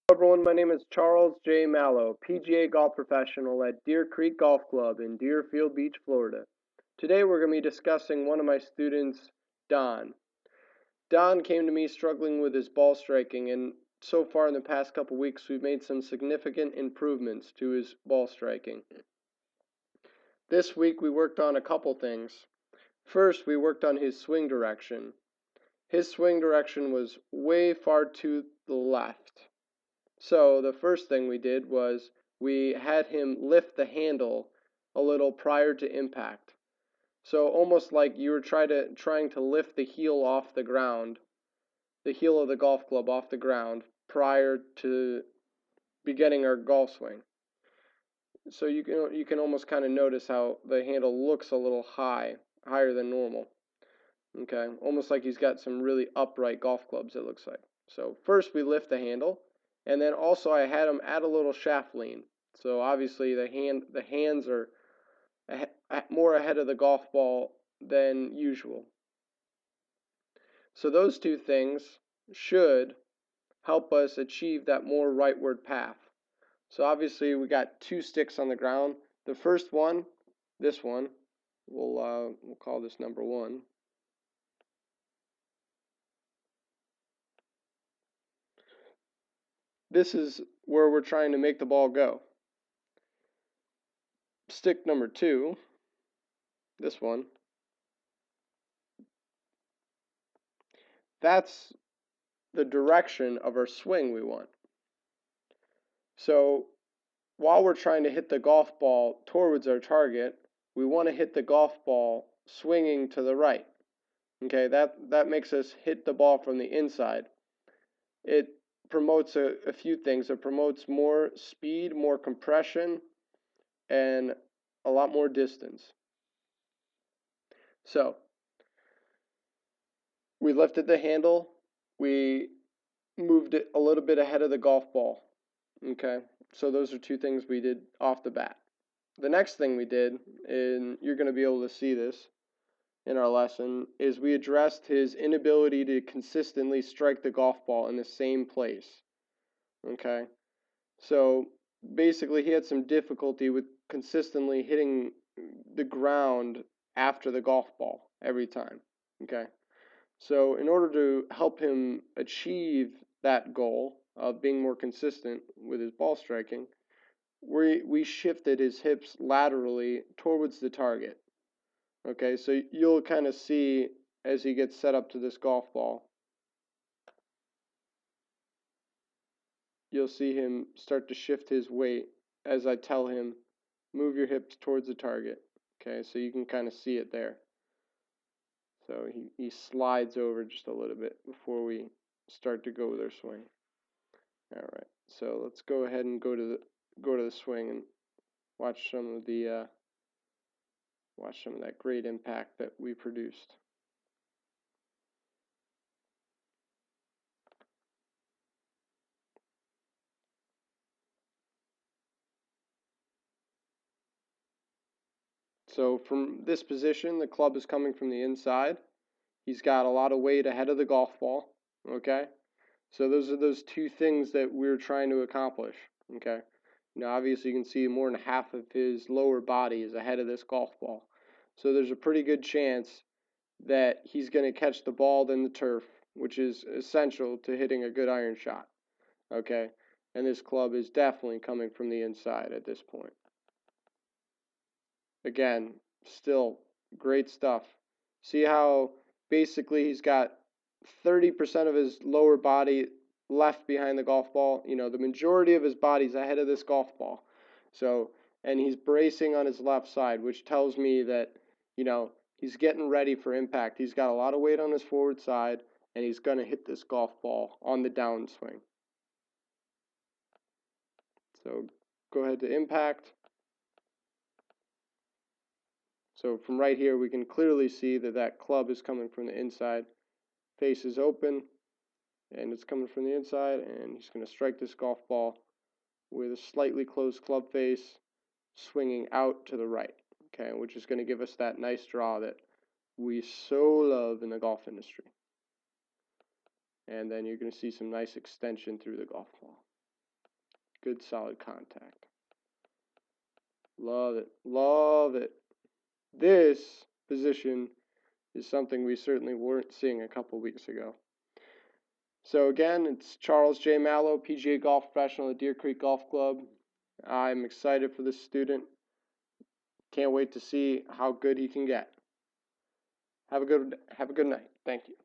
Hello everyone, my name is Charles J. Mallow, PGA golf professional at Deer Creek Golf Club in Deerfield Beach, Florida. Today we're going to be discussing one of my students, Don. Don came to me struggling with his ball striking, and so far in the past couple weeks we've made some significant improvements to his ball striking. This week we worked on a couple things. First, we worked on his swing direction. His swing direction was way far to the left. So the first thing we did was we had him lift the handle a little prior to impact. So almost like you were trying to lift the heel off the ground, the heel of the golf club off the ground prior to beginning our golf swing. So you can almost kind of notice how the handle looks a little higher than normal. Okay, almost like he's got some really upright golf clubs, it looks like. So first we lift the handle, and then also I had him add a little shaft lean. So obviously the hands are more ahead of the golf ball than usual. So those two things should help us achieve that more rightward path. So obviously we got two sticks on the ground. The first one, this one, we'll call this number 1. This is where we're trying to make the ball go. Stick number 2, this one, that's the direction of our swing we want. So while we're trying to hit the golf ball towards our target, we want to hit the golf ball swinging to the right. Okay, that makes us hit the ball from the inside. It promotes a few things. It promotes more speed, more compression, and a lot more distance. So we lifted the handle, we moved it a little bit ahead of the golf ball. Okay, so those are two things we did off the bat. The next thing we did, and you're going to be able to see this in our lesson, is we addressed his inability to consistently strike the golf ball in the same place. Okay, so basically he had some difficulty with consistently hitting the ground after the golf ball every time. Okay, so in order to help him achieve that goal of being more consistent with his ball striking, we shifted his hips laterally towards the target. Okay, so you'll kind of see as he gets set up to this golf ball, you'll see him start to shift his weight as I tell him, move your hips towards the target. Okay, so you can kind of see it there. So he slides over just a little bit before we start to go with our swing. All right, so let's go ahead and go to the swing and watch some of that great impact that we produced. So from this position, the club is coming from the inside. He's got a lot of weight ahead of the golf ball. Okay, so those are those two things that we're trying to accomplish. Okay, now obviously you can see more than half of his lower body is ahead of this golf ball. So there's a pretty good chance that he's going to catch the ball in the turf, which is essential to hitting a good iron shot. Okay, and this club is definitely coming from the inside at this point. Again, still great stuff. See how basically he's got 30% of his lower body left behind the golf ball. You know, the majority of his body's ahead of this golf ball. So, and he's bracing on his left side, which tells me that, you know, he's getting ready for impact. He's got a lot of weight on his forward side, and he's going to hit this golf ball on the downswing. So go ahead to impact. So from right here, we can clearly see that that club is coming from the inside. Face is open, and it's coming from the inside, and he's going to strike this golf ball with a slightly closed club face, swinging out to the right, okay, which is going to give us that nice draw that we so love in the golf industry. And then you're going to see some nice extension through the golf ball. Good solid contact. Love it. Love it. This position is something we certainly weren't seeing a couple weeks ago. So again, it's Charles J. Mallow, PGA Golf Professional at Deer Creek Golf Club. I'm excited for this student. Can't wait to see how good he can get. Have a good night. Thank you.